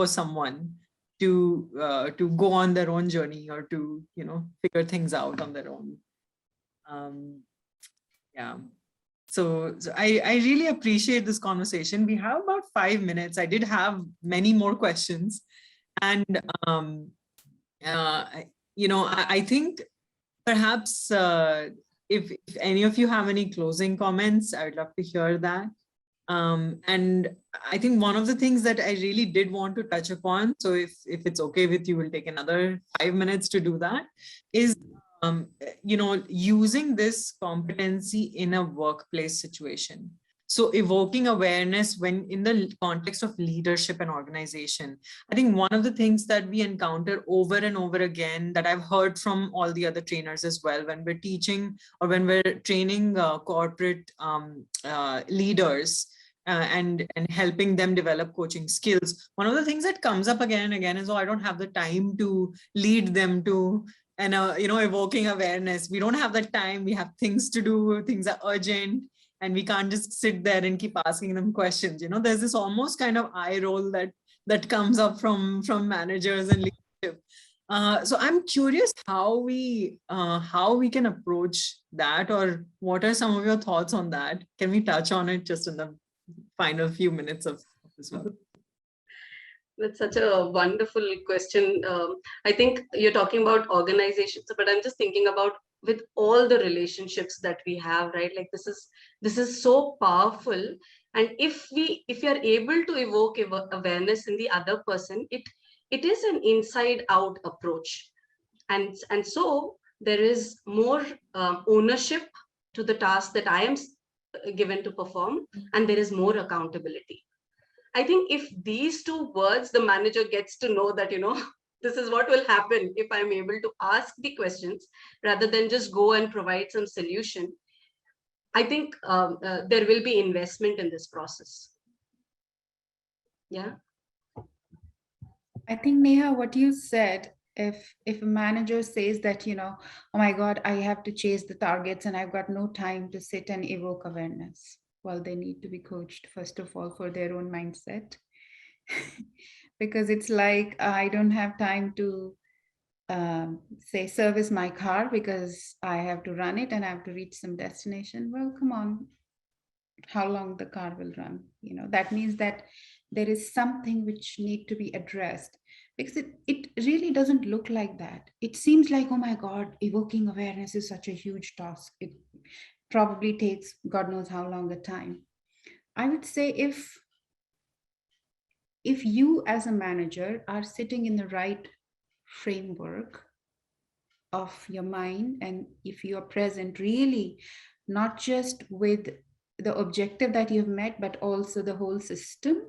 someone to go on their own journey or to figure things out on their own. Yeah. So I really appreciate this conversation. We have about 5 minutes. I did have many more questions, and I think perhaps if any of you have any closing comments, I would love to hear that. And I think one of the things that I really did want to touch upon, so if it's okay with you, we'll take another 5 minutes to do that, is using this competency in a workplace situation. So evoking awareness when in the context of leadership and organization. I think one of the things that we encounter over and over again that I've heard from all the other trainers as well, when we're teaching or when we're training corporate leaders and helping them develop coaching skills, one of the things that comes up again and again is, oh, I don't have the time to lead them to, and evoking awareness. We don't have that time. We have things to do. Things are urgent, and we can't just sit there and keep asking them questions. There's this almost kind of eye roll that comes up from managers and leadership. So I'm curious how we can approach that, or what are some of your thoughts on that? Can we touch on it just in the final few minutes of this one? That's such a wonderful question. I think you're talking about organizations, but I'm just thinking about with all the relationships that we have, right? Like this is so powerful. And if we are able to evoke awareness in the other person, it is an inside out approach. And so there is more ownership to the task that I am given to perform, and there is more accountability. I think if these two words, the manager gets to know that, this is what will happen if I'm able to ask the questions rather than just go and provide some solution. I think there will be investment in this process. Yeah. I think, Neha, what you said, if a manager says that, oh my God, I have to chase the targets and I've got no time to sit and evoke awareness. Well, they need to be coached, first of all, for their own mindset. Because it's like, I don't have time to say service my car because I have to run it and I have to reach some destination. Well, come on, how long the car will run? That means that there is something which need to be addressed, because it really doesn't look like that. It seems like, oh my God, evoking awareness is such a huge task. It probably takes God knows how long a time. I would say if you as a manager are sitting in the right framework of your mind, and if you are present really not just with the objective that you've met, but also the whole system,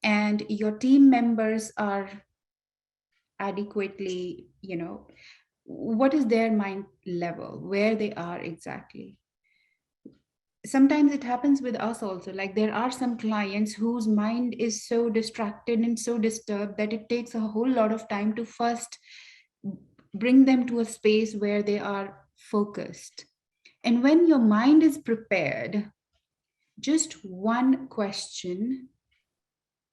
and your team members are adequately what is their mind level, where they are exactly. Sometimes it happens with us also. Like there are some clients whose mind is so distracted and so disturbed that it takes a whole lot of time to first bring them to a space where they are focused. And when your mind is prepared, just one question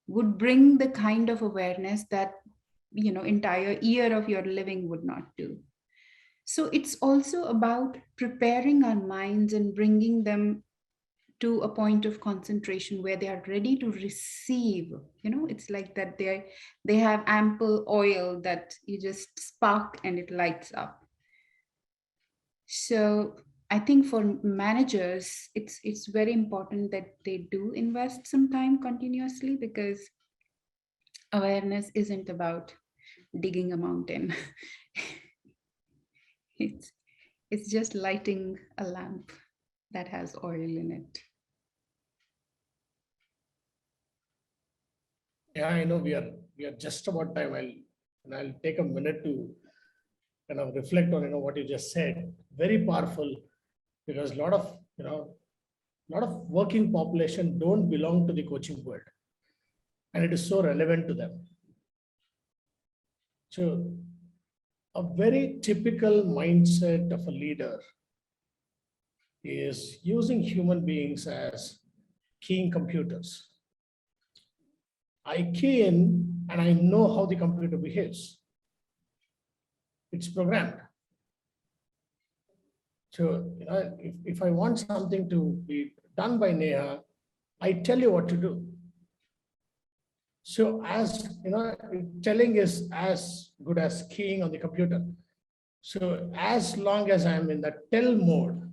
would bring the kind of awareness that, you know, entire year of your living would not do. So it's also about preparing our minds and bringing them to a point of concentration where they are ready to receive. You know, it's like that they have ample oil that you just spark and it lights up. So I think for managers, it's very important that they do invest some time continuously, because awareness isn't about digging a mountain. it's just lighting a lamp that has oil in it. Yeah, I know we are just about time. I'll take a minute to kind of reflect on what you just said. Very powerful, because a lot of working population don't belong to the coaching world, and it is so relevant to them. So a very typical mindset of a leader is using human beings as keying computers. I key in and I know how the computer behaves. It's programmed. So if I want something to be done by Neha, I tell you what to do. So as telling is as good as keying on the computer. So as long as I'm in the tell mode,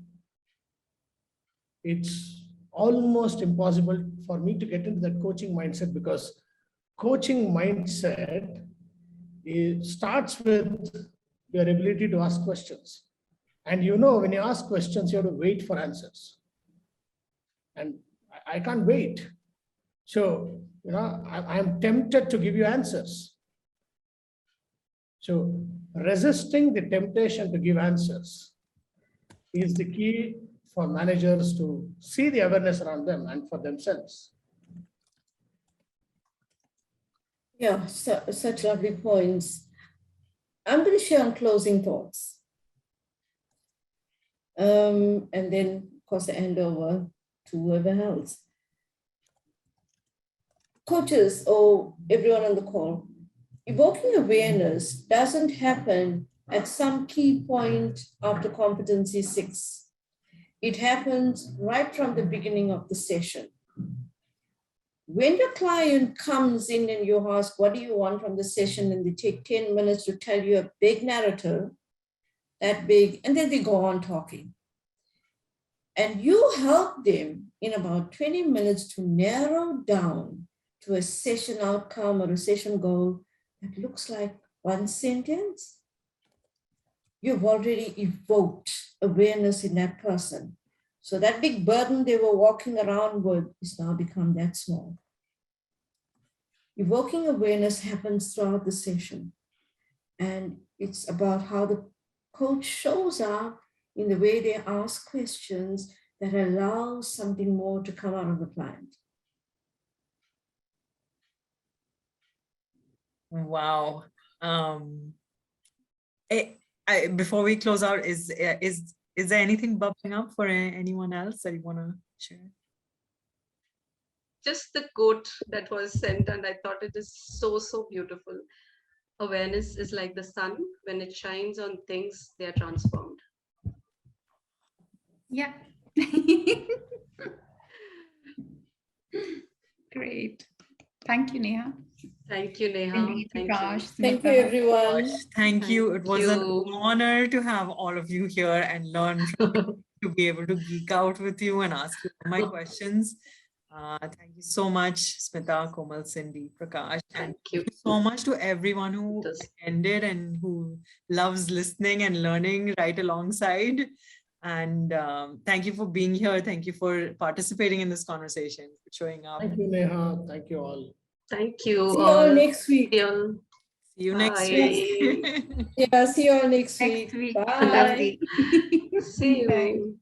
it's almost impossible for me to get into that coaching mindset, because coaching mindset starts with your ability to ask questions. And when you ask questions, you have to wait for answers. And I can't wait. So, I'm tempted to give you answers. So resisting the temptation to give answers is the key for managers to see the awareness around them and for themselves. Yeah, such lovely points. I'm going to share on closing thoughts. And then, of course, I hand over to whoever else. Coaches or everyone on the call, evoking awareness doesn't happen at some key point after competency 6. It happens right from the beginning of the session. When your client comes in and you ask, what do you want from the session? And they take 10 minutes to tell you a big narrative, that big, and then they go on talking. And you help them in about 20 minutes to narrow down to a session outcome or a session goal that looks like one sentence. You've already evoked awareness in that person. So that big burden they were walking around with is now become that small. Evoking awareness happens throughout the session. And it's about how the coach shows up in the way they ask questions that allow something more to come out of the client. Wow. Before we close out, is there anything bubbling up for anyone else that you want to share? Just the quote that was sent, and I thought it is so beautiful. Awareness is like the sun. When it shines on things, they are transformed. Yeah. Great. Thank you, Neha. Thank you, Neha. Indeed, Thank Prakash, you. Thank you, Smita. everyone. Thank you. It was an you. honor to have all of you here and learn from you, to be able to geek out with you and ask you all my questions. Thank you so much, Smita, Komal, Cindy, Prakash. And Thank you. so much to everyone who attended and who loves listening and learning right alongside. And thank you for being here. Thank you for participating in this conversation, for showing up. Thank you, Neha. Thank you all. Thank you. See you all next week. See you all. See you next Bye. week. Yeah, see you all next Next week. week. Bye. Lovely. See Thanks. you.